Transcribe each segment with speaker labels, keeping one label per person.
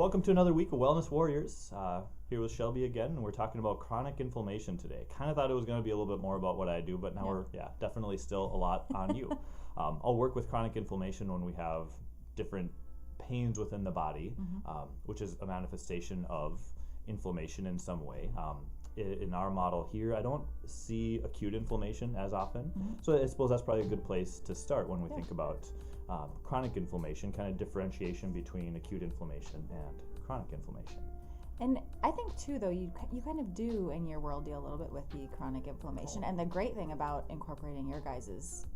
Speaker 1: welcome to another week of Wellness Warriors. Here with Shelby again, and we're talking about chronic inflammation today. Kind of thought it was going to be a little bit more about what I do, but now we're definitely still a lot on you. I'll work with chronic inflammation when we have different pains within the body, which is a manifestation of inflammation in some way. In our model here, I don't see acute inflammation as often, so I suppose that's probably a good place to start when we think about chronic inflammation, kind of differentiation between acute inflammation and chronic inflammation.
Speaker 2: And I think too, though, you kind of do in your world deal a little bit with the chronic inflammation. And the great thing about incorporating your guys'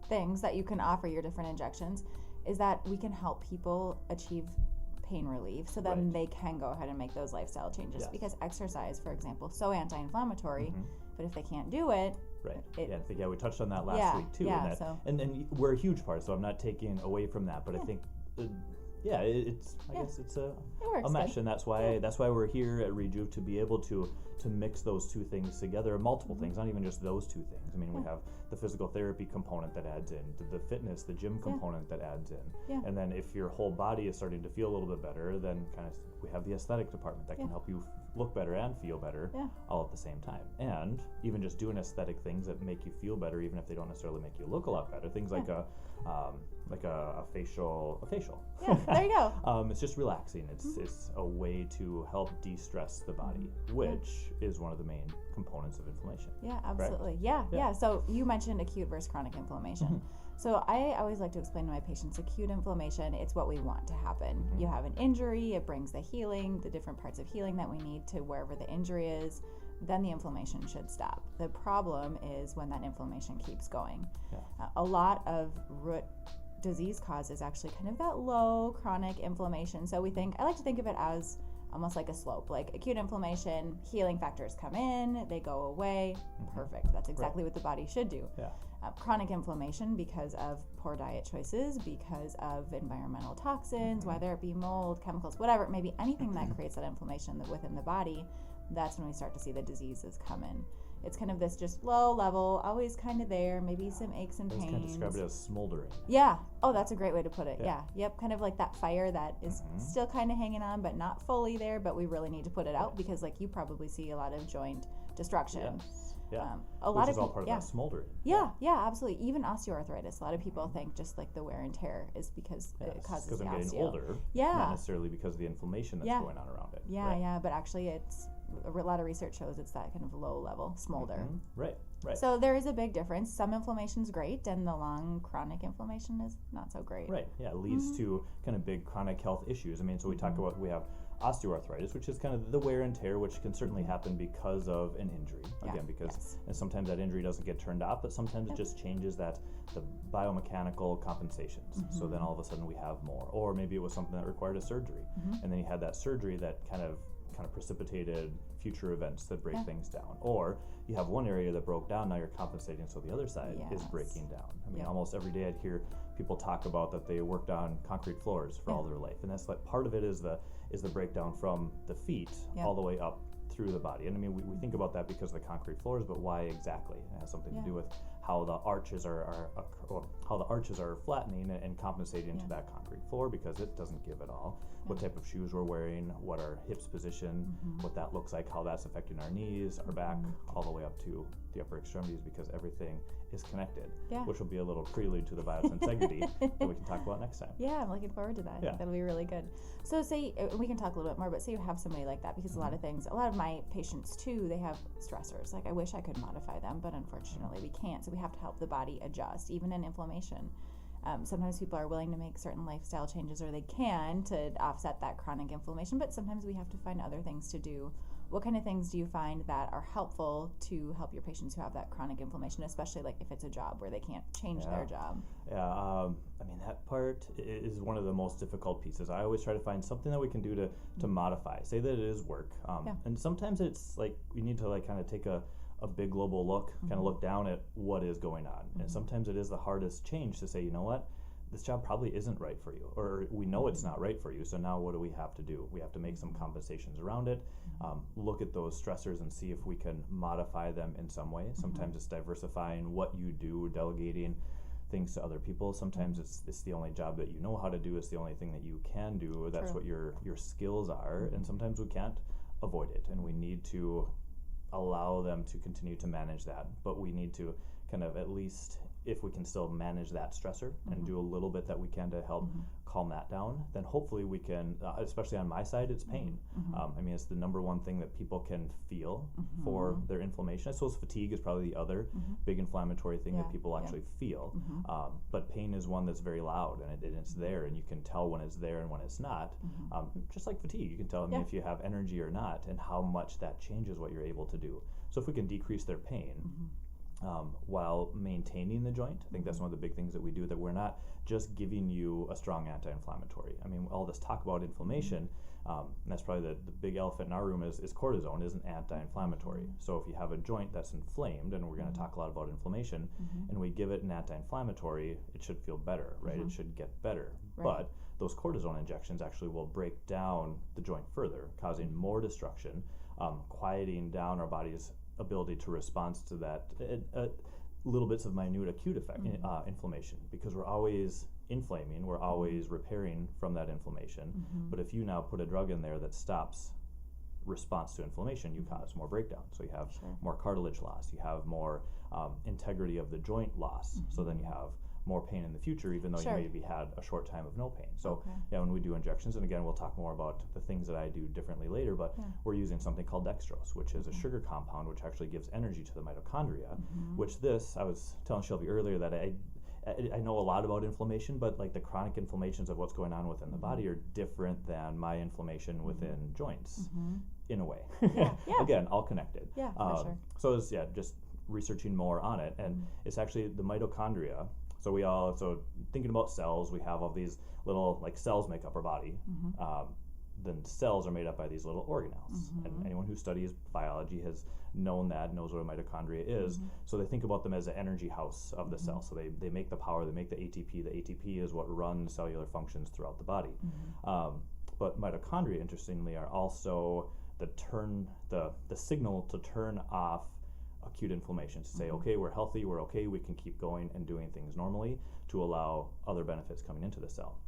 Speaker 2: things that you can offer, your different injections, is that we can help people achieve pain relief, so then they can go ahead and make those lifestyle changes. Because exercise, for example, so anti-inflammatory, but if they can't do it,
Speaker 1: we touched on that last week too. And we're a huge part, so I'm not taking away from that, but I think I guess it's a mesh, and that's why we're here at Rejuve, to be able to mix those two things together, multiple things, not even just those two things. I mean, we have the physical therapy component that adds in, the fitness, the gym component that adds in, and then if your whole body is starting to feel a little bit better, then kind of we have the aesthetic department that can help you look better and feel better all at the same time. And even just doing aesthetic things that make you feel better, even if they don't necessarily make you look a lot better, things like a facial.
Speaker 2: Yeah, there you go.
Speaker 1: It's just relaxing. It's a way to help de-stress the body, which is one of the main components of inflammation.
Speaker 2: Yeah, absolutely. Yeah. So you mentioned acute versus chronic inflammation. So I always like to explain to my patients, acute inflammation, it's what we want to happen. You have an injury, it brings the healing, the different parts of healing that we need to wherever the injury is, then the inflammation should stop. The problem is when that inflammation keeps going. A lot of root disease causes actually kind of that low chronic inflammation. So I like to think of it as almost like a slope, like acute inflammation, healing factors come in, they go away, perfect. That's exactly what the body should do. Chronic inflammation, because of poor diet choices, because of environmental toxins, whether it be mold, chemicals, whatever it may be, anything that creates that inflammation within the body, that's when we start to see the diseases come in. It's kind of this just low level, always kind of there, maybe some aches and pains.
Speaker 1: I was kind of describe it as smoldering.
Speaker 2: Yeah. Oh, that's a great way to put it. Yep. Kind of like that fire that is still kind of hanging on, but not fully there, but we really need to put it out because, like, you probably see a lot of joint destruction.
Speaker 1: Which is all part of that smoldering.
Speaker 2: Yeah, absolutely. Even osteoarthritis. A lot of people think just like the wear and tear is because it causes the osteo.
Speaker 1: Because I'm getting older, not necessarily because of the inflammation that's going on around it.
Speaker 2: Yeah, but actually it's a lot of research shows it's that kind of low level smolder.
Speaker 1: Right.
Speaker 2: So there is a big difference. Some inflammation is great, and the long chronic inflammation is not so great.
Speaker 1: Right. Yeah, it leads to kind of big chronic health issues. I mean, so we talk about, we have osteoarthritis, which is kind of the wear and tear, which can certainly happen because of an injury. Again, because and sometimes that injury doesn't get turned off, but sometimes it just changes the biomechanical compensations. So then all of a sudden we have more. Or maybe it was something that required a surgery, and then you had that surgery that kind of precipitated future events that break things down. Or you have one area that broke down, now you're compensating, so the other side is breaking down. I mean, almost every day I'd hear people talk about that they worked on concrete floors for all their life, and that's like part of it is the breakdown from the feet all the way up through the body. And I mean, we think about that because of the concrete floors, but why exactly? It has something to do with how the arches are flattening and compensating to that concrete floor, because it doesn't give it all. What type of shoes we're wearing, what our hips position, what that looks like, how that's affecting our knees, our back, all the way up to the upper extremities, because everything is connected, which will be a little prelude to the biotensegrity that we can talk about next time.
Speaker 2: Yeah, I'm looking forward to that. I think that'll be really good. So say, we can talk a little bit more, but say you have somebody like that, because a lot of my patients too, they have stressors. Like, I wish I could modify them, but unfortunately we can't. So we have to help the body adjust, even in inflammation. Sometimes people are willing to make certain lifestyle changes, or they can, to offset that chronic inflammation, but sometimes we have to find other things to do. What kind of things do you find that are helpful to help your patients who have that chronic inflammation, especially like if it's a job where they can't change their job? I mean, that part is one of the most difficult pieces. I always try to find something that we can do to modify. Say that it is work. And sometimes it's like we need to kind of take a big global look, kind of look down at what is going on. And sometimes it is the hardest change to say, you know what, this job probably isn't right for you, or we know it's not right for you, so now what do we have to do? We have to make some compensations around it, look at those stressors and see if we can modify them in some way. Sometimes it's diversifying what you do, delegating
Speaker 1: things to other people. Sometimes it's the only job that you know how to do. It's the only thing that you can do. That's
Speaker 2: True.
Speaker 1: what your skills are. And sometimes we can't avoid it, and we need to allow them to continue to manage that. But we need to kind of, at least if we can still manage that stressor and do a little bit that we can to help calm that down, then hopefully we can, especially on my side, it's pain. I mean, it's the number one thing that people can feel for their inflammation. I suppose fatigue is probably the other big inflammatory thing that people actually feel. But pain is one that's very loud, and it's there, and you can tell when it's there and when it's not. Just like fatigue, you can tell if you have energy or not, and how much that changes what you're able to do. So if we can decrease their pain, while maintaining the joint, I think that's one of the big things that we do, that we're not just giving you a strong anti-inflammatory. I mean, all this talk about inflammation, and that's probably the big elephant in our room is cortisone is an anti-inflammatory. So if you have a joint that's inflamed, and we're going to talk a lot about inflammation, and we give it an anti-inflammatory, it should feel better, right? It should get better. Right. But those cortisone injections actually will break down the joint further, causing more destruction, quieting down our body's ability to respond to that little bits of minute acute effect, inflammation, because we're always inflaming, we're always repairing from that inflammation. But if you now put a drug in there that stops response to inflammation, you cause more breakdown. So you have more cartilage loss, you have more integrity of the joint loss. So then you have more pain in the future, even though you maybe had a short time of no pain. So when we do injections, and again, we'll talk more about the things that I do differently later, but we're using something called dextrose, which is a sugar compound which actually gives energy to the mitochondria, which I was telling Shelby earlier that I know a lot about inflammation, but like the chronic inflammations of what's going on within the body are different than my inflammation within joints, in a way. Again, all connected.
Speaker 2: For sure.
Speaker 1: So it's just researching more on it, and it's actually the mitochondria. So thinking about cells, we have all these little, like, cells make up our body. Then cells are made up by these little organelles. And anyone who studies biology has knows what a mitochondria is. So they think about them as the energy house of the cell. So they make the power, they make the ATP. The ATP is what runs cellular functions throughout the body. But mitochondria, interestingly, are also the signal to turn off acute inflammation, to say, okay, we're healthy, we're okay, we can keep going and doing things normally, to allow other benefits coming into the cell.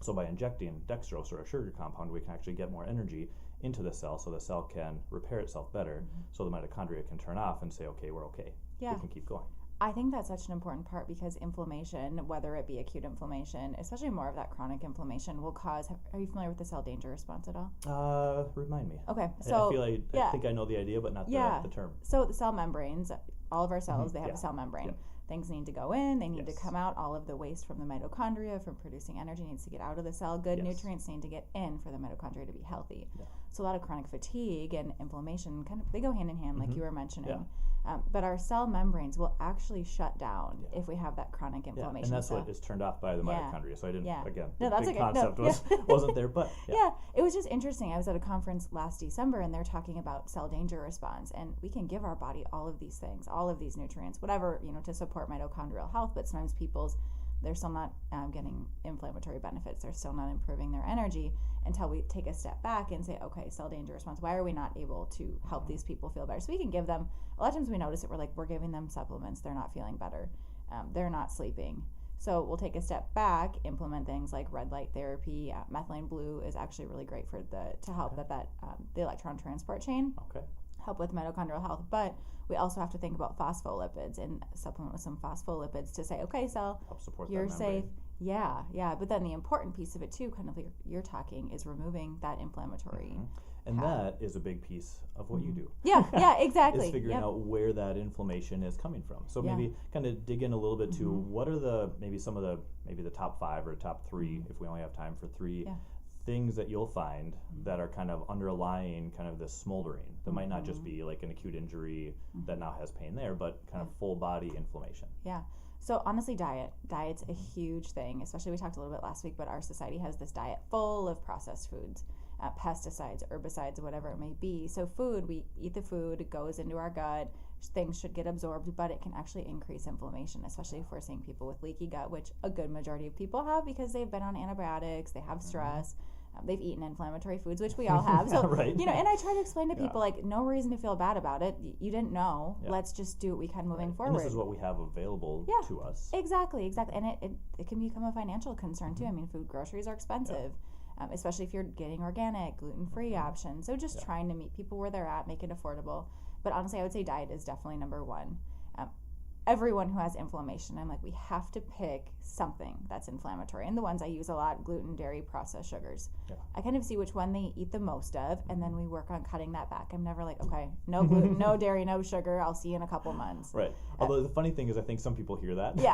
Speaker 1: So by injecting dextrose, or a sugar compound, we can actually get more energy into the cell, so the cell can repair itself better, so the mitochondria can turn off and say, okay, we're okay, we can keep going.
Speaker 2: I think that's such an important part, because inflammation, whether it be acute inflammation, especially more of that chronic inflammation, will cause. Are you familiar with the cell danger response at all?
Speaker 1: Remind me.
Speaker 2: Okay,
Speaker 1: so I think I know the idea, but not the term.
Speaker 2: So the cell membranes, all of our cells, they have a cell membrane. Things need to go in, they need to come out. All of the waste from the mitochondria from producing energy needs to get out of the cell. Good nutrients need to get in for the mitochondria to be healthy. So a lot of chronic fatigue and inflammation, they go hand in hand, like you were mentioning. But our cell membranes will actually shut down if we have that chronic inflammation.
Speaker 1: And that's what is turned off by the mitochondria. So I didn't, again,
Speaker 2: no, that's
Speaker 1: the concept wasn't there, but
Speaker 2: it was just interesting. I was at a conference last December, and they're talking about cell danger response, and we can give our body all of these things, all of these nutrients, whatever, to support mitochondrial health, but sometimes they're still not getting inflammatory benefits. They're still not improving their energy until we take a step back and say, okay, cell danger response. Why are we not able to help these people feel better? So we can give them, a lot of times we notice it, we're giving them supplements. They're not feeling better. They're not sleeping. So we'll take a step back, implement things like red light therapy. Methylene blue is actually really great for to help the electron transport chain. Help with mitochondrial health. But we also have to think about phospholipids and supplement with some phospholipids to say, okay, cell,
Speaker 1: help support
Speaker 2: you're
Speaker 1: that
Speaker 2: safe. But then the important piece of it too, kind of like you're talking, is removing that inflammatory.
Speaker 1: And that is a big piece of what you do.
Speaker 2: Exactly.
Speaker 1: Is figuring out where that inflammation is coming from. So maybe kind of dig in a little bit to what are the top 5 or top 3, if we only have time for 3 things that you'll find that are kind of underlying kind of this smoldering that might not just be like an acute injury that now has pain there, but kind of full body inflammation.
Speaker 2: So honestly, diet's a huge thing, especially we talked a little bit last week, but our society has this diet full of processed foods, pesticides, herbicides, whatever it may be. So we eat the food, it goes into our gut, things should get absorbed, but it can actually increase inflammation, especially if we're seeing people with leaky gut, which a good majority of people have because they've been on antibiotics, they have stress. They've eaten inflammatory foods, which we all have. So,
Speaker 1: right.
Speaker 2: you know, and I try to explain to people, like, no reason to feel bad about it. You didn't know. Let's just do what we can moving forward.
Speaker 1: And this is what we have available to us.
Speaker 2: Exactly. And it can become a financial concern, too. I mean, groceries are expensive, especially if you're getting organic, gluten-free options. So just trying to meet people where they're at, make it affordable. But honestly, I would say diet is definitely number one. Everyone who has inflammation, I'm like, we have to pick something that's inflammatory. And the ones I use a lot, gluten, dairy, processed sugars. I kind of see which one they eat the most of, and then we work on cutting that back. I'm never like, okay, no gluten, no dairy, no sugar. I'll see you in a couple months.
Speaker 1: Right. Although the funny thing is, I think some people hear that.
Speaker 2: Yeah.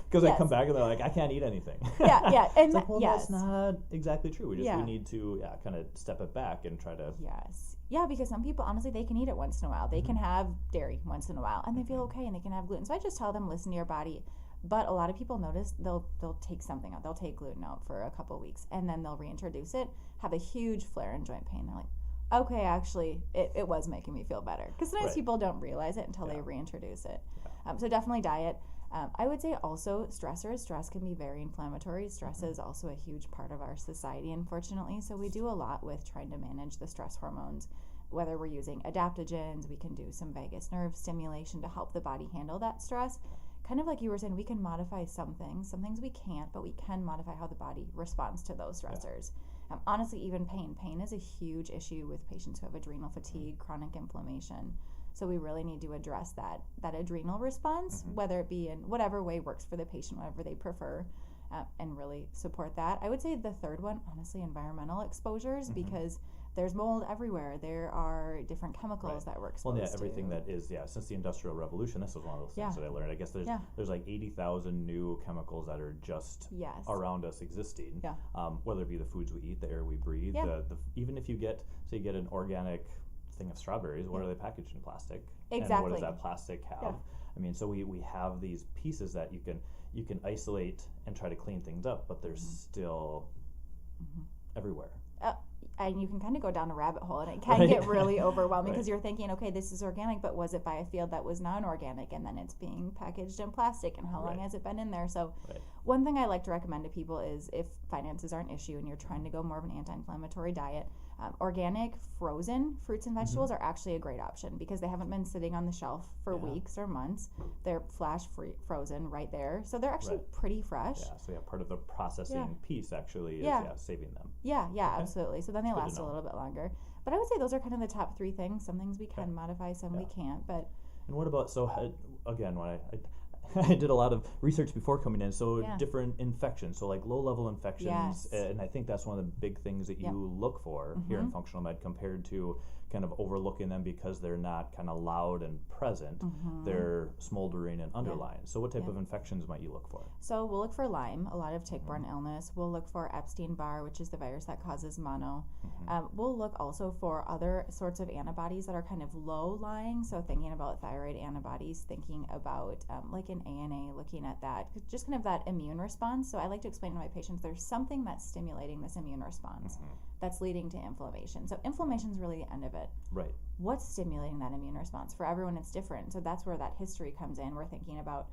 Speaker 1: Because they come back and they're like, I can't eat anything.
Speaker 2: Yeah. And
Speaker 1: it's like, well, that's not exactly true. We need to kind of step it back and try to.
Speaker 2: Yes. Yeah, because some people, honestly, they can eat it once in a while. They can have dairy once in a while, and they feel okay, and they can have gluten. So I just tell them, listen to your body. But a lot of people notice they'll take something out. They'll take gluten out for a couple of weeks, and then they'll reintroduce it, have a huge flare in joint pain. They're like, okay, actually, it was making me feel better. Because sometimes people don't realize it until they reintroduce it. So definitely diet. I would say also stressors. Stress can be very inflammatory. Stress is also a huge part of our society, unfortunately. So we do a lot with trying to manage the stress hormones. Whether we're using adaptogens, we can do some vagus nerve stimulation to help the body handle that stress. Kind of like you were saying, we can modify some things we can't, but we can modify how the body responds to those stressors. Honestly, even pain. Pain is a huge issue with patients who have adrenal fatigue, chronic inflammation. So we really need to address that adrenal response, whether it be in whatever way works for the patient, whatever they prefer, and really support that. I would say the third one, honestly, environmental exposures, because there's mold everywhere. There are different chemicals that we're exposed to.
Speaker 1: Everything that is, since the Industrial Revolution, this was one of those things that I learned. I guess there's like 80,000 new chemicals that are just around us existing. Whether it be the foods we eat, the air we breathe, even if you get an organic thing of strawberries, what are they packaged in plastic?
Speaker 2: Exactly.
Speaker 1: And what does that plastic have? I mean, so we have these pieces that you can isolate and try to clean things up, but they're still everywhere.
Speaker 2: And you can kind of go down a rabbit hole, and it can get really overwhelming because you're thinking, okay, this is organic, but was it by a field that was non-organic, and then it's being packaged in plastic, and how long has it been in there? So one thing I like to recommend to people is, if finances are an issue and you're trying to go more of an anti-inflammatory diet, organic frozen fruits and vegetables are actually a great option because they haven't been sitting on the shelf for weeks or months. They're flash frozen right there, so they're actually pretty fresh.
Speaker 1: So part of the processing piece actually is saving them.
Speaker 2: Absolutely. So then they last a little bit longer. But I would say those are kind of the top three things. Some things we can modify, some we can't. But
Speaker 1: and what about, so again, when I did a lot of research before coming in, so different infections, so like low-level infections, and I think that's one of the big things that you look for here in functional med compared to kind of overlooking them because they're not kind of loud and present. They're smoldering and underlying. So what type of infections might you look for?
Speaker 2: So we'll look for Lyme, a lot of tick-borne illness. We'll look for Epstein-Barr, which is the virus that causes mono. We'll look also for other sorts of antibodies that are kind of low-lying. So thinking about thyroid antibodies, thinking about like an ANA, looking at that, just kind of that immune response. So I like to explain to my patients there's something that's stimulating this immune response that's leading to inflammation. So inflammation is really the end of it.
Speaker 1: Right.
Speaker 2: What's stimulating that immune response? For everyone, it's different. So that's where that history comes in. We're thinking about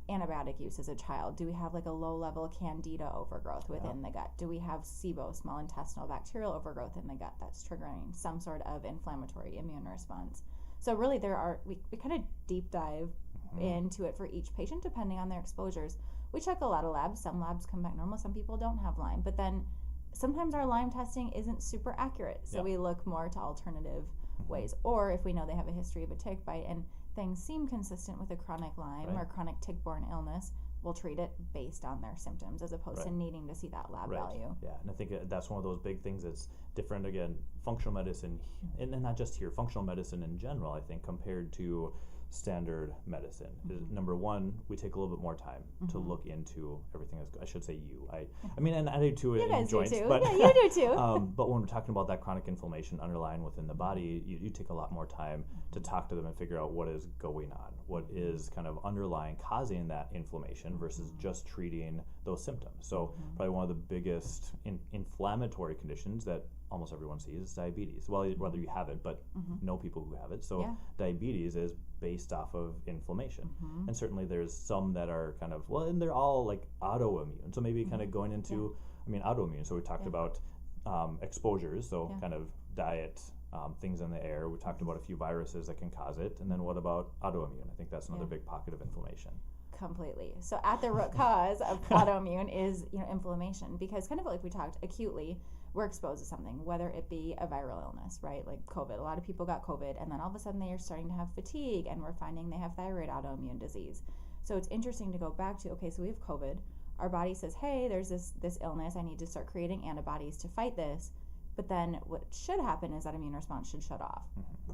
Speaker 2: antibiotic use as a child. Do we have like a low-level candida overgrowth within the gut? Do we have SIBO, small intestinal bacterial overgrowth in the gut that's triggering some sort of inflammatory immune response? So really we kind of deep dive into it for each patient depending on their exposures. We check a lot of labs. Some labs come back normal. Some people don't have Lyme. But then sometimes our Lyme testing isn't super accurate. So we look more to alternative ways. Or if we know they have a history of a tick bite and things seem consistent with a chronic Lyme or chronic tick-borne illness, we'll treat it based on their symptoms as opposed to needing to see that lab value.
Speaker 1: Yeah, and I think that's one of those big things that's different, again, functional medicine, and not just here, functional medicine in general, I think, compared to standard medicine. Number one, we take a little bit more time to look into everything. I should say I mean, and I do too in joints. But,
Speaker 2: you do too.
Speaker 1: But when we're talking about that chronic inflammation underlying within the body, you take a lot more time to talk to them and figure out what is going on, what is kind of underlying causing that inflammation versus just treating those symptoms. So probably one of the biggest inflammatory conditions that almost everyone sees is diabetes. Well, whether you have it, but know people who have it. So diabetes is based off of inflammation. And certainly there's some that are kind of, and they're all like autoimmune. So maybe kind of going into, I mean, autoimmune. So we talked about exposures, so kind of diet, things in the air. We talked about a few viruses that can cause it. And then what about autoimmune? I think that's another big pocket of inflammation.
Speaker 2: Completely. So at the root cause of autoimmune is, inflammation, because kind of like we talked acutely, we're exposed to something, whether it be a viral illness, right? Like COVID. A lot of people got COVID, and then all of a sudden they are starting to have fatigue, and we're finding they have thyroid autoimmune disease. So it's interesting to go back to, okay, so we have COVID. Our body says, hey, there's this illness. I need to start creating antibodies to fight this. But then what should happen is that immune response should shut off.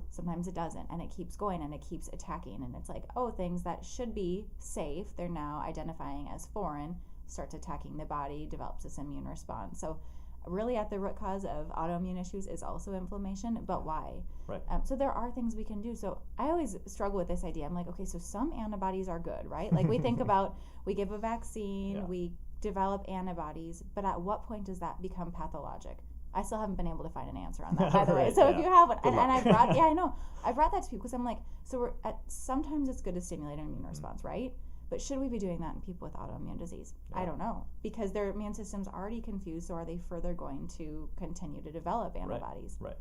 Speaker 2: Sometimes it doesn't, and it keeps going, and it keeps attacking. And it's like, oh, things that should be safe, they're now identifying as foreign, starts attacking the body, develops this immune response. So really at the root cause of autoimmune issues is also inflammation, but why?
Speaker 1: Right.
Speaker 2: So there are things we can do. So I always struggle with this idea. I'm like, okay, so some antibodies are good, right? Like we think about, we give a vaccine, we develop antibodies, but at what point does that become pathologic? I still haven't been able to find an answer on that, by the way. So if you have one, and I brought, I know, I brought that to people because I'm like, so sometimes it's good to stimulate an immune response, right? But should we be doing that in people with autoimmune disease? I don't know, because their immune system's already confused, so are they further going to continue to develop antibodies?
Speaker 1: Right.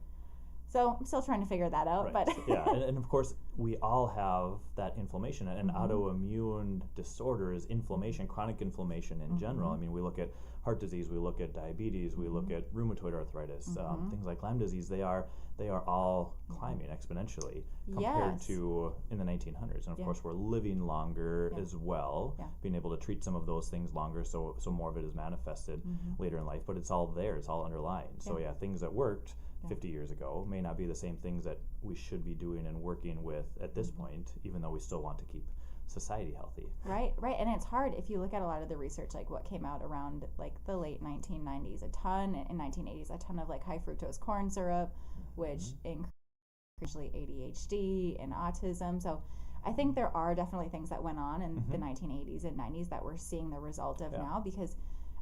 Speaker 2: So I'm still trying to figure that out.
Speaker 1: Right.
Speaker 2: But
Speaker 1: and of course, we all have that inflammation, and autoimmune disorder is inflammation, chronic inflammation in general. I mean, we look at heart disease, we look at diabetes, we look at rheumatoid arthritis, things like Lyme disease. They are all climbing exponentially compared to in the 1900s. And of course, we're living longer as well, being able to treat some of those things longer, so more of it is manifested later in life. But it's all there, it's all underlying. So things that worked 50 years ago may not be the same things that we should be doing and working with at this point, even though we still want to keep society healthy.
Speaker 2: Right. And it's hard if you look at a lot of the research, like what came out around like the late 1990s, in 1980s, a ton of like high fructose corn syrup, which increased ADHD and autism. So I think there are definitely things that went on in the 1980s and 90s that we're seeing the result of now, because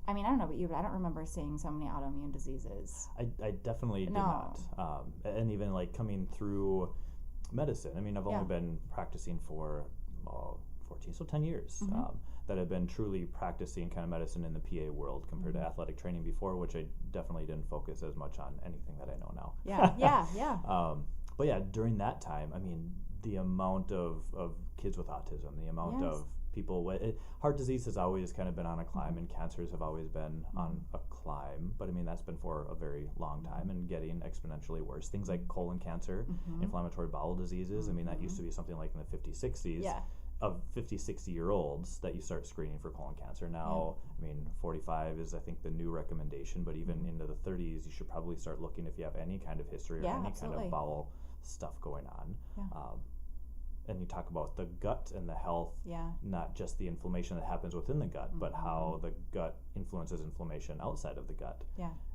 Speaker 2: I mean, I don't know about you, but I don't remember seeing so many autoimmune diseases.
Speaker 1: I definitely did not. And even like coming through medicine, I mean, I've only been practicing for 10 years that I've been truly practicing kind of medicine in the PA world compared to athletic training before, which I definitely didn't focus as much on anything that I know now. But yeah, during that time, I mean, the amount of kids with autism, the amount of people with heart disease has always kind of been on a climb, and cancers have always been on a climb, but I mean that's been for a very long time and getting exponentially worse. Things like colon cancer, inflammatory bowel diseases, I mean that used to be something like in the 50s, 60s of 50, 60-year-olds that you start screening for colon cancer. Now, I mean 45 is I think the new recommendation, but even into the 30s you should probably start looking if you have any kind of history or any kind of bowel stuff going on. And you talk about the gut and the health, not just the inflammation that happens within the gut, but how the gut influences inflammation outside of the gut,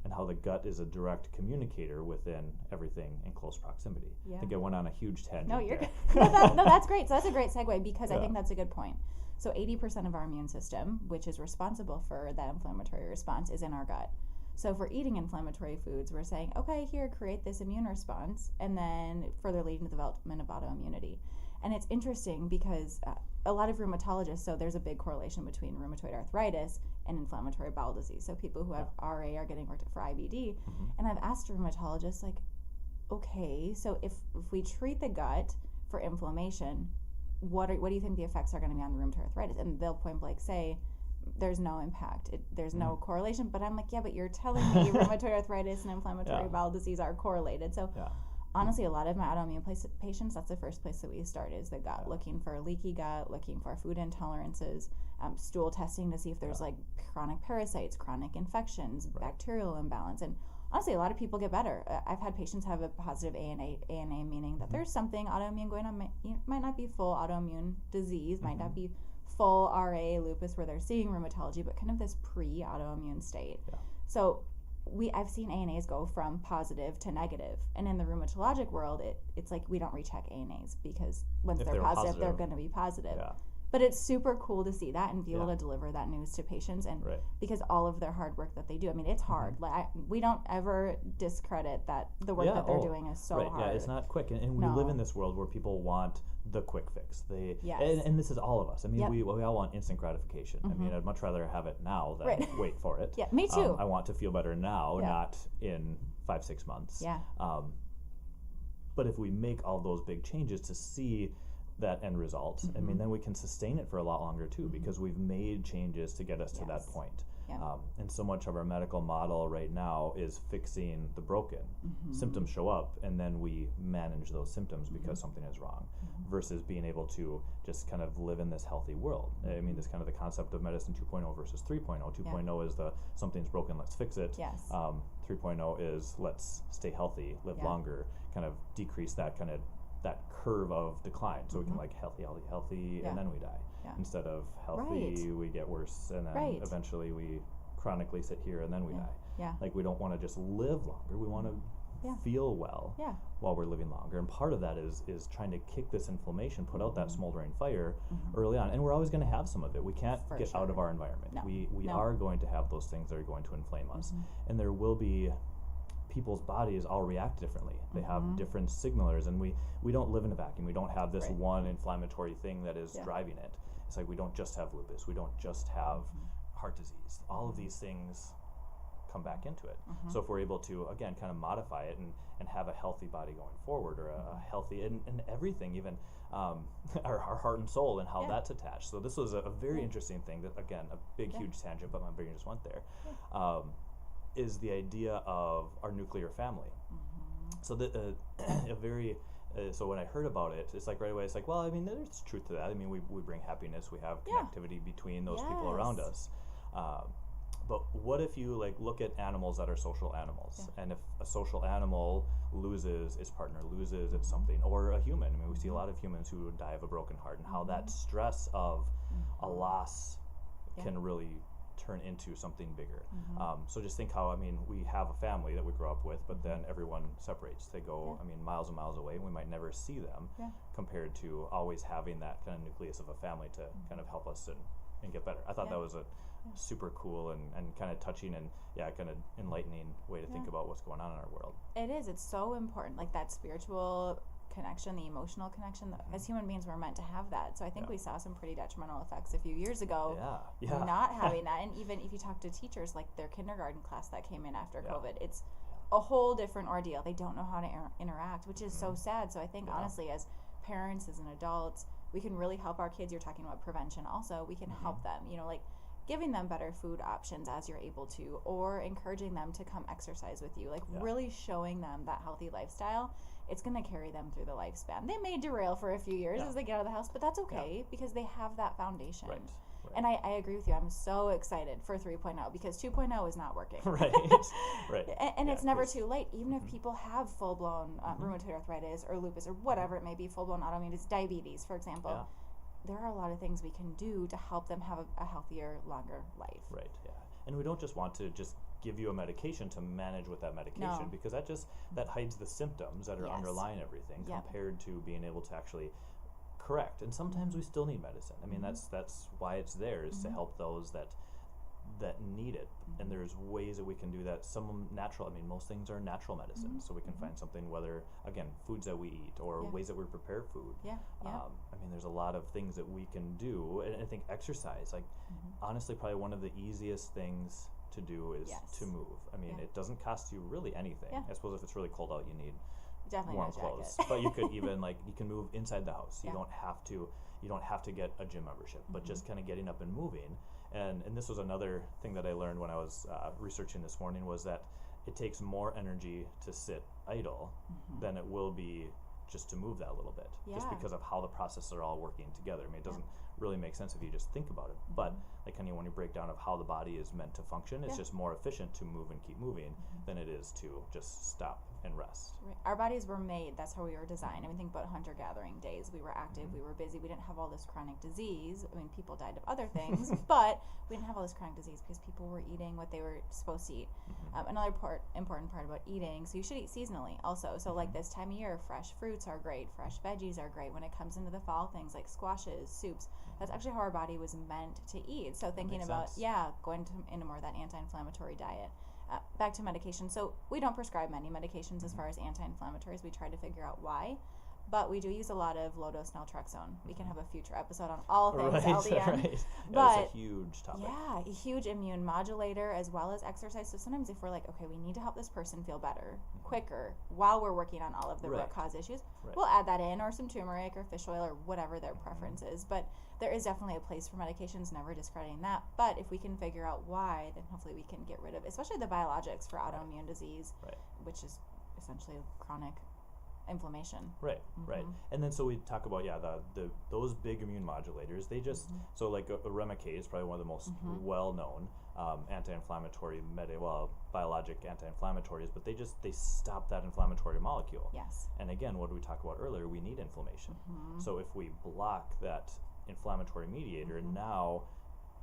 Speaker 1: and how the gut is a direct communicator within everything in close proximity. I think I went on a huge tangent.
Speaker 2: No, you're good. No, that's great. So that's a great segue, because I think that's a good point. So 80% of our immune system, which is responsible for that inflammatory response, is in our gut. So if we're eating inflammatory foods, we're saying, okay, here, create this immune response, and then further leading to the development of autoimmunity. And it's interesting because a lot of rheumatologists, so there's a big correlation between rheumatoid arthritis and inflammatory bowel disease. So people who have RA are getting worked for IBD. And I've asked rheumatologists, like, okay, so if we treat the gut for inflammation, what do you think the effects are going to be on the rheumatoid arthritis? And they'll point blank say, there's no impact. There's no correlation. But I'm like, yeah, but you're telling me rheumatoid arthritis and inflammatory bowel disease are correlated. So honestly, a lot of my autoimmune patients, that's the first place that we start, is the gut, looking for leaky gut, looking for food intolerances, stool testing to see if there's like chronic parasites, chronic infections, bacterial imbalance. And honestly, a lot of people get better. I've had patients have a positive ANA meaning that there's something autoimmune going on. Might not be full autoimmune disease, might not be full RA, lupus, where they're seeing rheumatology, but kind of this pre-autoimmune state. So I've seen ANAs go from positive to negative, and in the rheumatologic world, it's like we don't recheck ANAs because once they're positive, they're going to be positive. But it's super cool to see that and be able to deliver that news to patients, and because all of their hard work that they do. I mean, it's hard. Like we don't ever discredit that the work that they're doing is so hard.
Speaker 1: Yeah, it's not quick, and we live in this world where people want the quick fix. And this is all of us. I mean, we all want instant gratification. I mean, I'd much rather have it now than wait for it.
Speaker 2: Yeah, me too.
Speaker 1: I want to feel better now, not in 5-6 months.
Speaker 2: Yeah.
Speaker 1: But if we make all those big changes to see that end result, I mean, then we can sustain it for a lot longer too, because we've made changes to get us to that point. And so much of our medical model right now is fixing the broken. Symptoms show up, and then we manage those symptoms because something is wrong, versus being able to just kind of live in this healthy world. I mean, this kind of the concept of medicine 2.0 versus 3.0. 2.0 is the something's broken, let's fix it. 3.0 is let's stay healthy, live longer, kind of decrease that kind of that curve of decline, so we can like healthy, and then we die. Instead of healthy, we get worse, and then eventually we chronically sit here, and then we die. Like, we don't want to just live longer. We want to feel well while we're living longer. And part of that is trying to kick this inflammation, put out that smoldering fire early on. And we're always going to have some of it. We can't get out of our environment. We are going to have those things that are going to inflame us. And there will be people's bodies all react differently. They have different signalers, and we don't live in a vacuum. We don't have this one inflammatory thing that is driving it. It's like we don't just have lupus. We don't just have heart disease. All of these things come back into it. So if we're able to, again, kind of modify it and have a healthy body going forward, or a healthy, and everything, even our heart and soul, and how that's attached. So this was a very interesting thing that, again, a big, huge tangent, but my brain just went there. Is the idea of our nuclear family. So so when I heard about it, it's like right away, it's like, well, I mean, there's truth to that. I mean, we bring happiness, we have connectivity between those people around us. But what if you like look at animals that are social animals, and if a social animal loses its partner, loses its something, or a human, I mean, we see a lot of humans who die of a broken heart, and how that stress of a loss can really turn into something bigger. So just think how, I mean, we have a family that we grow up with, but then everyone separates. They go, I mean, miles and miles away, and we might never see them, compared to always having that kind of nucleus of a family to kind of help us and get better. I thought that was a super cool and kind of touching and kind of enlightening way to think about what's going on in our world. It is.
Speaker 2: It's so important, like that spiritual connection, the emotional connection. As human beings, we're meant to have that. So I think we saw some pretty detrimental effects a few years ago not having that. And even if you talk to teachers, like their kindergarten class that came in after COVID, it's a whole different ordeal. They don't know how to interact, which is so sad. So I think honestly, as parents, as an adult, we can really help our kids. You're talking about prevention also. We can help them, you know, like giving them better food options as you're able to, or encouraging them to come exercise with you, like really showing them that healthy lifestyle. It's going to carry them through the lifespan. They may derail for a few years as they get out of the house, but that's okay because they have that foundation.
Speaker 1: Right.
Speaker 2: And I agree with you. I'm so excited for 3.0 because 2.0 is not working.
Speaker 1: Right.
Speaker 2: And it's never too late. Even if people have full-blown rheumatoid arthritis or lupus or whatever it may be, full-blown autoimmune diabetes, for example, there are a lot of things we can do to help them have a healthier, longer life.
Speaker 1: Right, And we don't just want to just give you a medication to manage with that medication, because that hides the symptoms that are underlying everything compared to being able to actually correct. And sometimes we still need medicine. I mean, that's why it's there, is to help those that need it. And there's ways that we can do that. Some natural, I mean, most things are natural medicine, so we can find something, whether, again, foods that we eat or ways that we prepare food. I mean, there's a lot of things that we can do. And I think exercise, like, honestly, probably one of the easiest things to do is to move. I mean, it doesn't cost you really anything. I suppose if it's really cold out, you need warm clothes. But you could even, like, you can move inside the house. You don't have to get a gym membership, but just kind of getting up and moving. And this was another thing that I learned when I was researching this morning, was that it takes more energy to sit idle than it will be just to move that a little bit, just because of how the processes are all working together. I mean, it doesn't really make sense if you just think about it, but like kind of when you break down of how the body is meant to function, it's just more efficient to move and keep moving than it is to just stop and rest.
Speaker 2: Right. Our bodies were made, that's how we were designed. I mean, think about hunter-gathering days. We were active, we were busy, we didn't have all this chronic disease. I mean, people died of other things, but we didn't have all this chronic disease because people were eating what they were supposed to eat. Another important part about eating, so you should eat seasonally also. So like this time of year, fresh fruits are great, fresh veggies are great. When it comes into the fall, things like squashes, soups, that's actually how our body was meant to eat. So thinking about, going into more of that anti-inflammatory diet. Back to medication. So we don't prescribe many medications as far as anti-inflammatories. We try to figure out why. But we do use a lot of low-dose naltrexone. We can have a future episode on all things LDN.
Speaker 1: Right.
Speaker 2: But
Speaker 1: that's a huge topic.
Speaker 2: Yeah, a huge immune modulator as well as exercise. So sometimes if we're like, okay, we need to help this person feel better quicker while we're working on all of the root cause issues, we'll add that in, or some turmeric or fish oil or whatever their preference is. But there is definitely a place for medications, never discrediting that. But if we can figure out why, then hopefully we can get rid of, especially the biologics for autoimmune disease, which is essentially chronic inflammation.
Speaker 1: Right. And then so we talk about the those big immune modulators. They just so like a Remicade is probably one of the most well known anti-inflammatory biologic anti-inflammatories, but they stop that inflammatory molecule.
Speaker 2: Yes.
Speaker 1: And again, what did we talk about earlier? We need inflammation. So if we block that inflammatory mediator, now,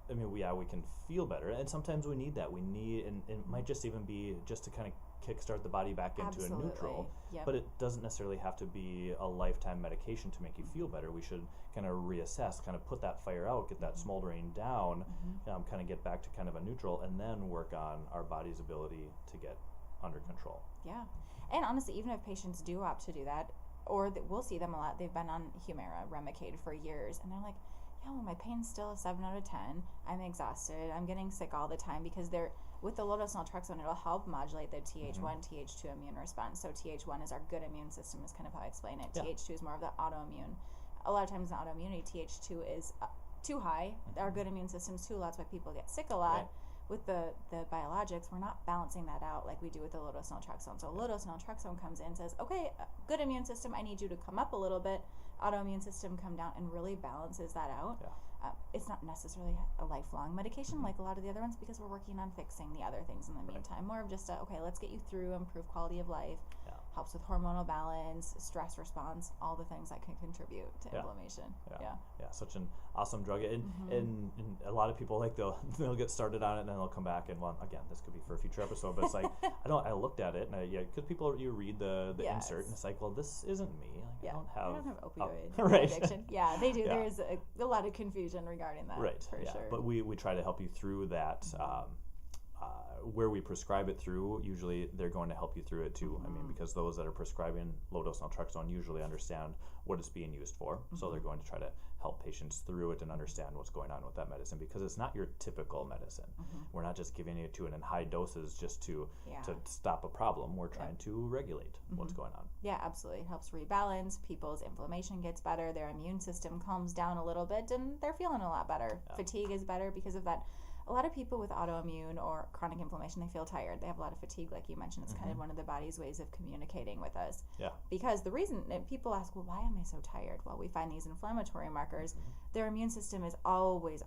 Speaker 1: I mean, we can feel better, and sometimes we need that. And it might just even be just to kind of kickstart the body back into a neutral. But it doesn't necessarily have to be a lifetime medication to make you feel better. We should kind of reassess, kind of put that fire out, get that smoldering down, kind of get back to kind of a neutral, and then work on our body's ability to get under control.
Speaker 2: Yeah. And honestly, even if patients do opt to do that, or we'll see them a lot, they've been on Humira, Remicade for years, and they're like, well, my pain's still a 7 out of 10. I'm exhausted. I'm getting sick all the time, because with the low-dose naltrexone, it'll help modulate the Th1, Th2 immune response. So Th1 is our good immune system, is kind of how I explain it. Th2 is more of the autoimmune. A lot of times in autoimmunity, Th2 is too high. Our good immune system's too low. That's why people get sick a lot. With the biologics, we're not balancing that out like we do with the low-dose naltrexone. So low-dose naltrexone comes in and says, okay, good immune system, I need you to come up a little bit. Autoimmune system come down, and really balances that out. It's not necessarily a lifelong medication like a lot of the other ones, because we're working on fixing the other things in the meantime. More of just okay, let's get you through, improve quality of life, helps with hormonal balance, stress response, all the things that can contribute to inflammation.
Speaker 1: Such an awesome drug. And a lot of people, like, they'll get started on it, and then they'll come back, and again, this could be for a future episode, but it's like, I looked at it, and because people, you read the insert, and it's like, well, this isn't me. Like, I don't have opioid addiction. Yeah, they do. There is a lot of confusion regarding that. For sure. But we try to help you through that. Where we prescribe it through, usually they're going to help you through it too. I mean, because those that are prescribing low-dose naltrexone usually understand what it's being used for, so they're going to try to help patients through it and understand what's going on with that medicine, because it's not your typical medicine. We're not just giving it to it in high doses just to stop a problem. We're trying to regulate what's going on. Yeah, absolutely. It helps rebalance. People's inflammation gets better. Their immune system calms down a little bit, and they're feeling a lot better. Fatigue is better because of that. A lot of people with autoimmune or chronic inflammation, they feel tired. They have a lot of fatigue, like you mentioned. It's kind of one of the body's ways of communicating with us. Because the reason that people ask, well, why am I so tired? Well, we find these inflammatory markers. Their immune system is always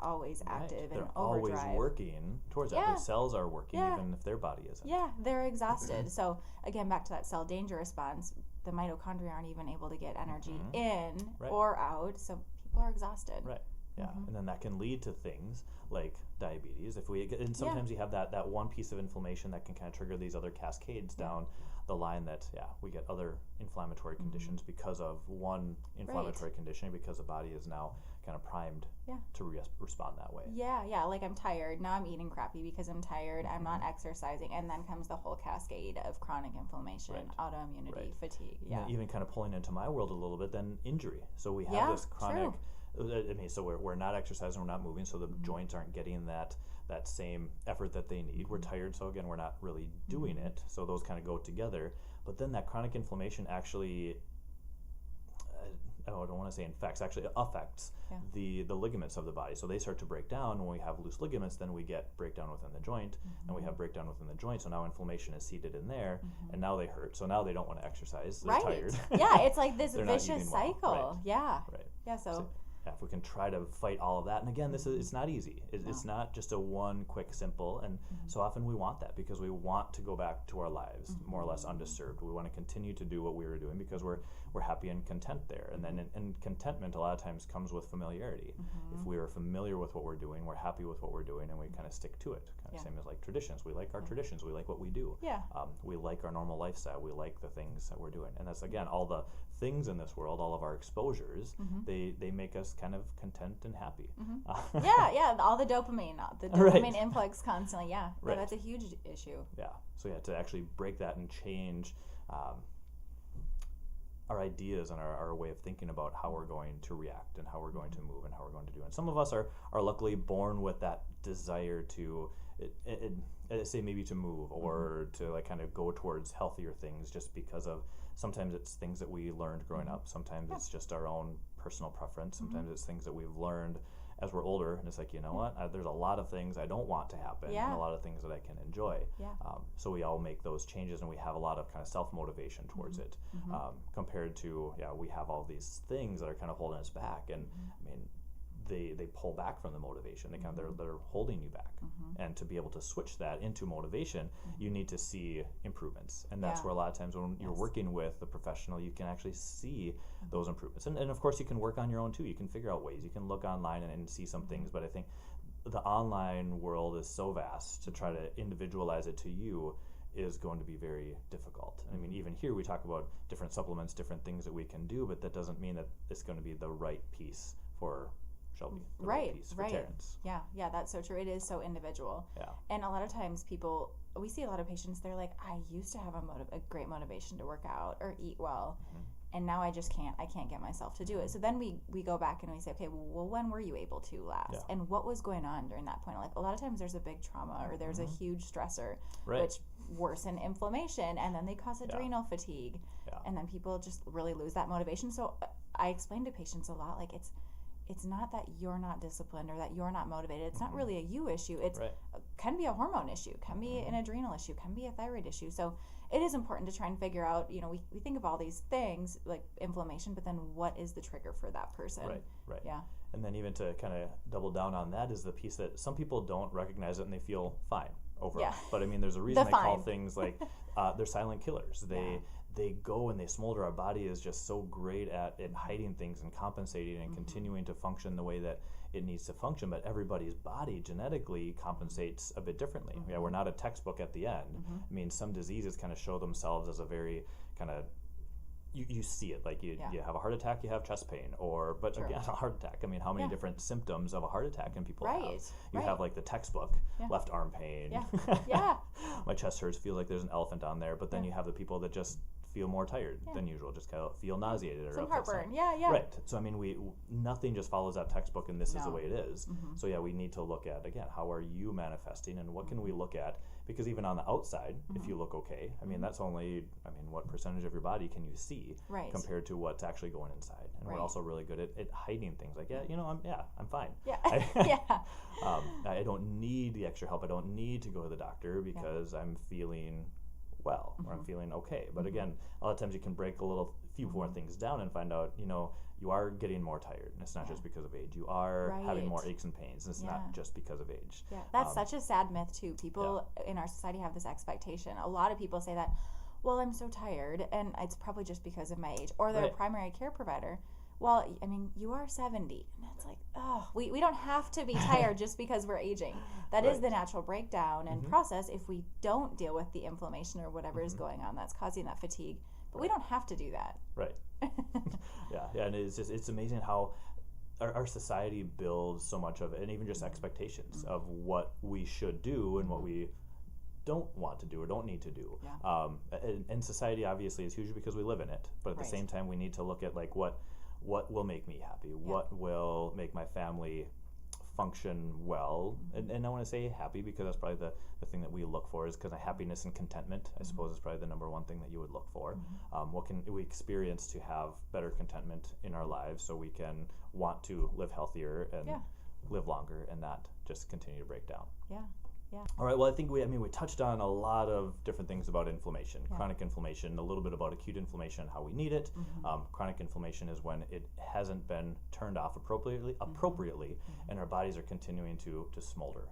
Speaker 1: active and overdrive. Always working towards that. Their cells are working even if their body isn't. Yeah, they're exhausted. So again, back to that cell danger response, the mitochondria aren't even able to get energy in or out. So people are exhausted. And then that can lead to things like diabetes. And sometimes you have that one piece of inflammation that can kind of trigger these other cascades down the line, that we get other inflammatory conditions because of one inflammatory condition, because the body is now kind of primed to respond that way. Like I'm tired, now I'm eating crappy because I'm tired, I'm not exercising, and then comes the whole cascade of chronic inflammation, autoimmunity, fatigue. Even kind of pulling into my world a little bit, then injury. So we have this chronic so we're not exercising, we're not moving, so the joints aren't getting that same effort that they need. We're tired, so again, we're not really doing it. So those kind of go together. But then that chronic inflammation actually, I don't want to say infects, actually affects the ligaments of the body. So they start to break down. When we have loose ligaments, then we get breakdown within the joint, and we have breakdown within the joint. So now inflammation is seated in there, and now they hurt. So now they don't want to exercise. They're tired. It's like this vicious cycle. So if we can try to fight all of that, and again, it's not easy. It's not just a one quick simple, and so often we want that because we want to go back to our lives more or less undisturbed. We want to continue to do what we were doing because we're happy and content there, and then and contentment a lot of times comes with familiarity. If we are familiar with what we're doing, we're happy with what we're doing, and we kind of stick to it. Kind of same as like traditions. We like our traditions. We like what we do. We like our normal lifestyle. We like the things that we're doing, and that's again all the things in this world, all of our exposures, they make us kind of content and happy.
Speaker 2: All the dopamine influx constantly. That's a huge issue.
Speaker 1: So to actually break that and change our ideas and our way of thinking about how we're going to react and how we're going to move and how we're going to do. And some of us are luckily born with that desire to say maybe to move or to like kind of go towards healthier things, just because of sometimes it's things that we learned growing up, sometimes it's just our own personal preference, sometimes it's things that we've learned as we're older, and it's like, you know what, there's a lot of things I don't want to happen and a lot of things that I can enjoy. So we all make those changes, and we have a lot of kind of self-motivation towards it, compared to we have all these things that are kind of holding us back, and I mean they pull back from the motivation. They kind of they're holding you back, and to be able to switch that into motivation, you need to see improvements, and that's where a lot of times when you're working with a professional, you can actually see those improvements, and of course you can work on your own too. You can figure out ways. You can look online and see some things, but I think the online world is so vast, to try to individualize it to you is going to be very difficult. I mean, even here we talk about different supplements, different things that we can do, but that doesn't mean that it's going to be the right piece for Shelby, piece for Terrence.
Speaker 2: That's so true. It is so individual. And a lot of times we see a lot of patients, they're like, I used to have a great motivation to work out or eat well, and now I just can't. I can't get myself to do it. So then we go back and we say, okay, well, when were you able to last? And what was going on during that point? Like a lot of times there's a big trauma or there's a huge stressor, which worsen inflammation, and then they cause adrenal fatigue, and then people just really lose that motivation. So I explain to patients a lot, like it's not that you're not disciplined or that you're not motivated. It's not really a you issue. It can be a hormone issue, can be an adrenal issue, can be a thyroid issue. So it is important to try and figure out, we think of all these things like inflammation, but then what is the trigger for that person?
Speaker 1: Right. And then even to kind of double down on that is the piece that some people don't recognize it and they feel fine overall. But I mean, there's a reason they call things like they're silent killers. They go and they smolder. Our body is just so great at hiding things and compensating and continuing to function the way that it needs to function, but everybody's body genetically compensates a bit differently. We're not a textbook at the end. I mean, some diseases kind of show themselves as a very kind of, you see it, like you have a heart attack, you have chest pain, but again, a heart attack. I mean, how many different symptoms of a heart attack can people have? You have like the textbook, left arm pain, my chest hurts, feel like there's an elephant on there, but then you have the people that just feel more tired than usual, just kind of feel nauseated or
Speaker 2: some heartburn.
Speaker 1: Right. So I mean, nothing just follows that textbook, and this is the way it is. So we need to look at, again, how are you manifesting, and what can we look at? Because even on the outside, if you look okay, I mean, that's only, what percentage of your body can you see compared to what's actually going inside? And we're also really good at hiding things. Like, I'm fine. I don't need the extra help. I don't need to go to the doctor because I'm feeling well, or I'm feeling okay. But again, a lot of times you can break few more things down and find out, you are getting more tired, and it's not just because of age. You are having more aches and pains, and it's not just because of age.
Speaker 2: That's such a sad myth too. People in our society have this expectation. A lot of people say that, well, I'm so tired, and it's probably just because of my age, or they're a primary care provider. Well, I mean, you are 70, and it's like, we don't have to be tired just because we're aging. That is the natural breakdown and process if we don't deal with the inflammation or whatever is going on that's causing that fatigue. But we don't have to do that.
Speaker 1: And it's amazing how our society builds so much of it, and even just expectations of what we should do and what we don't want to do or don't need to do. And society obviously is huge because we live in it, but at the same time we need to look at like what will make me happy, what will make my family function well, and I want to say happy because that's probably the thing that we look for, is because happiness and contentment, I suppose, is probably the number one thing that you would look for. What can we experience to have better contentment in our lives so we can want to live healthier and live longer and not just continue to break down.
Speaker 2: Yeah.
Speaker 1: All right. Well, I think we touched on a lot of different things about inflammation, chronic inflammation, a little bit about acute inflammation, how we need it. Chronic inflammation is when it hasn't been turned off appropriately, and our bodies are continuing to smolder.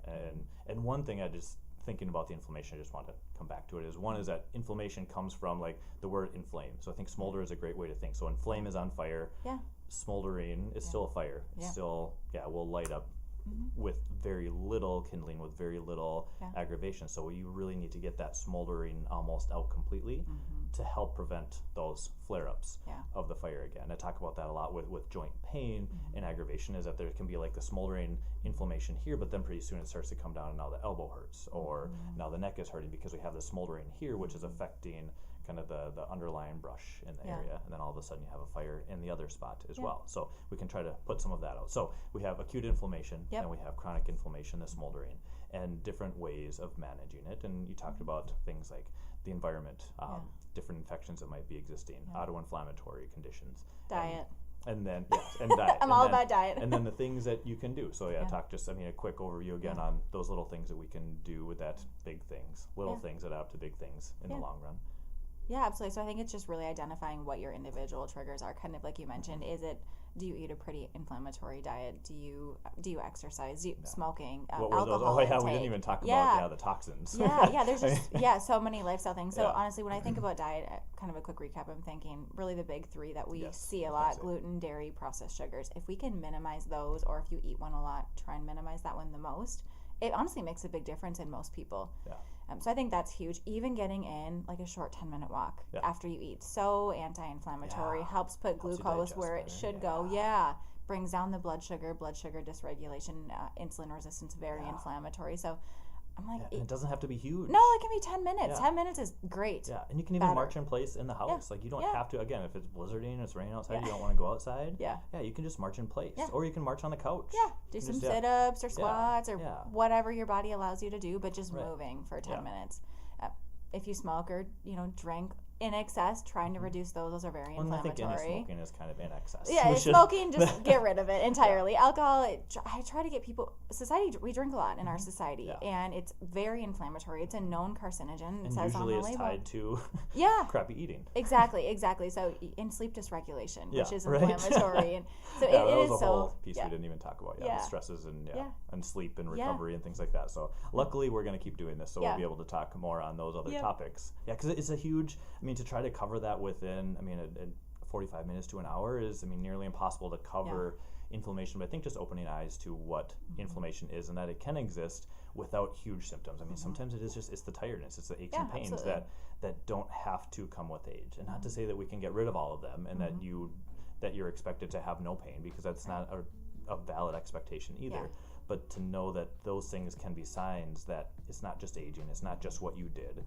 Speaker 1: And one thing I just thinking about the inflammation, I just want to come back to it, is one is that inflammation comes from like the word inflame. So I think smolder is a great way to think. So inflame is on fire. Yeah. Smoldering is still a fire. It's still, will light up with very little kindling, with very little aggravation. So you really need to get that smoldering almost out completely to help prevent those flare-ups of the fire again. I talk about that a lot with joint pain and aggravation, is that there can be like the smoldering inflammation here, but then pretty soon it starts to come down and now the elbow hurts, or now the neck is hurting because we have the smoldering here, which is affecting kind of the underlying brush in the area, and then all of a sudden you have a fire in the other spot as well. So we can try to put some of that out. So we have acute inflammation, and we have chronic inflammation, the smoldering, and different ways of managing it. And you talked about things like the environment, different infections that might be existing, autoinflammatory conditions,
Speaker 2: diet.
Speaker 1: And then and diet.
Speaker 2: I'm all about diet.
Speaker 1: And then the things that you can do. So talk just a quick overview again on those little things that we can do with that big things, little things that add up to big things in the long run.
Speaker 2: Yeah, absolutely. So I think it's just really identifying what your individual triggers are. Kind of like you mentioned, do you eat a pretty inflammatory diet? Do you exercise? Smoking?
Speaker 1: What were
Speaker 2: alcohol
Speaker 1: those?
Speaker 2: intake?
Speaker 1: We didn't even talk about the toxins.
Speaker 2: There's just so many lifestyle things. So honestly, when I think about diet, kind of a quick recap, I'm thinking really the big three that we see a lot: gluten, dairy, processed sugars. If we can minimize those, or if you eat one a lot, try and minimize that one the most. It honestly makes a big difference in most people. Yeah. So I think that's huge. Even getting in like a short 10-minute walk after you eat, so anti-inflammatory, helps put glucose where it should go. Yeah. Brings down the blood sugar dysregulation, insulin resistance, very inflammatory. So I'm like,
Speaker 1: and it doesn't have to be huge.
Speaker 2: No, it can be 10 minutes. 10 minutes is great.
Speaker 1: Yeah, and you can even march in place in the house. Like you don't have to, again, if it's blizzarding, it's raining outside, you don't want to go outside. Yeah, you can just march in place. Or you can march on the couch.
Speaker 2: Yeah, do some sit-ups or squats or whatever your body allows you to do, but just moving for 10 minutes. If you smoke or, drink in excess, trying to reduce those are very inflammatory.
Speaker 1: I think any smoking is kind of in excess.
Speaker 2: Yeah, smoking, just get rid of it entirely. Alcohol, I try to get people, society, we drink a lot in our society, and it's very inflammatory. It's a known carcinogen. It says on the label.
Speaker 1: Usually it's tied to crappy eating.
Speaker 2: Exactly. So, in sleep dysregulation, which is inflammatory. And so it is
Speaker 1: a whole piece we didn't even talk about. The stresses and sleep and recovery and things like that. So luckily we're going to keep doing this, so we'll be able to talk more on those other topics. Yeah, because it's a huge, to try to cover that within, 45 minutes to an hour is, nearly impossible to cover inflammation. But I think just opening eyes to what inflammation is and that it can exist without huge symptoms. Sometimes it's the tiredness, it's the aches and pains that don't have to come with age. And not to say that we can get rid of all of them and that you're expected to have no pain, because that's not a valid expectation either. Yeah. But to know that those things can be signs that it's not just aging, it's not just what you did,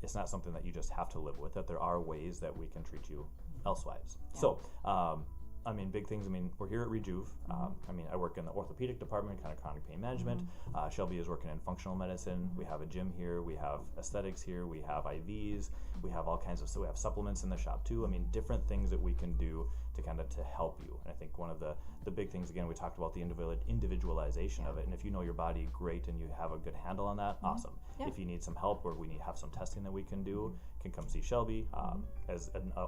Speaker 1: it's not something that you just have to live with, that there are ways that we can treat you elsewise. Yeah. So, big things, we're here at Rejuve. I work in the orthopedic department, kind of chronic pain management. Shelby is working in functional medicine. We have a gym here, we have aesthetics here, we have IVs, we have all kinds of, so we have supplements in the shop too. Different things that we can do to help you. And I think one of the big things, again, we talked about the individualization of it. And if you know your body, great, and you have a good handle on that, awesome. Yeah. If you need some help, or we have some testing that we can do, can come see Shelby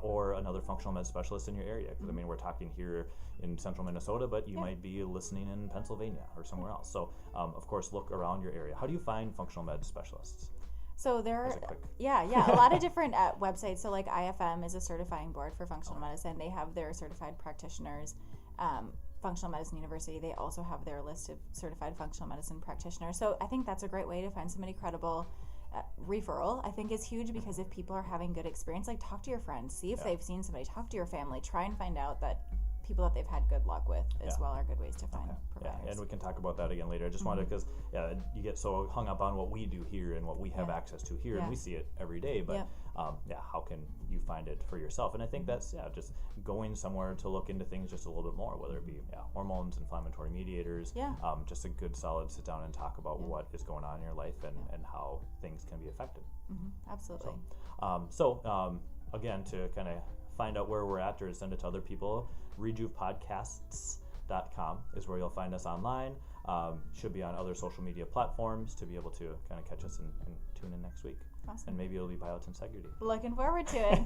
Speaker 1: or another functional med specialist in your area. Because we're talking here in central Minnesota, but you might be listening in Pennsylvania or somewhere else. So of course, look around your area. How do you find functional med specialists?
Speaker 2: So there are, a lot of different websites. So like IFM is a certifying board for functional medicine. They have their certified practitioners. Functional Medicine University, they also have their list of certified functional medicine practitioners. So I think that's a great way to find somebody credible. Referral, I think, is huge, because if people are having good experience, like talk to your friends, see if they've seen somebody, talk to your family, try and find out that people that they've had good luck with as well are good ways to find providers. Yeah, and we can talk about that again later. I just wanted, because you get so hung up on what we do here and what we have access to here, and we see it every day, but how can you find it for yourself? And I think that's just going somewhere to look into things just a little bit more, whether it be hormones, inflammatory mediators, just a good solid sit down and talk about what is going on in your life and how things can be affected. Absolutely.
Speaker 1: So again, to kind of find out where we're at or send it to other people, RejuvePodcasts.com is where you'll find us online. Should be on other social media platforms to be able to kind of catch us and tune in next week.
Speaker 2: Awesome.
Speaker 1: And maybe it'll be biotensegrity.
Speaker 2: Looking forward to it.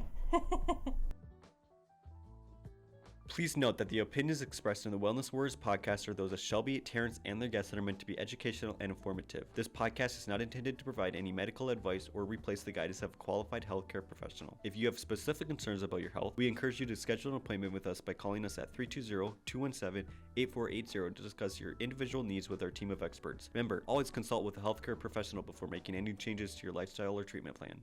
Speaker 3: Please note that the opinions expressed in the Wellness Warriors podcast are those of Shelby, Terrence, and their guests that are meant to be educational and informative. This podcast is not intended to provide any medical advice or replace the guidance of a qualified healthcare professional. If you have specific concerns about your health, we encourage you to schedule an appointment with us by calling us at 320-217-8480 to discuss your individual needs with our team of experts. Remember, always consult with a healthcare professional before making any changes to your lifestyle or treatment plan.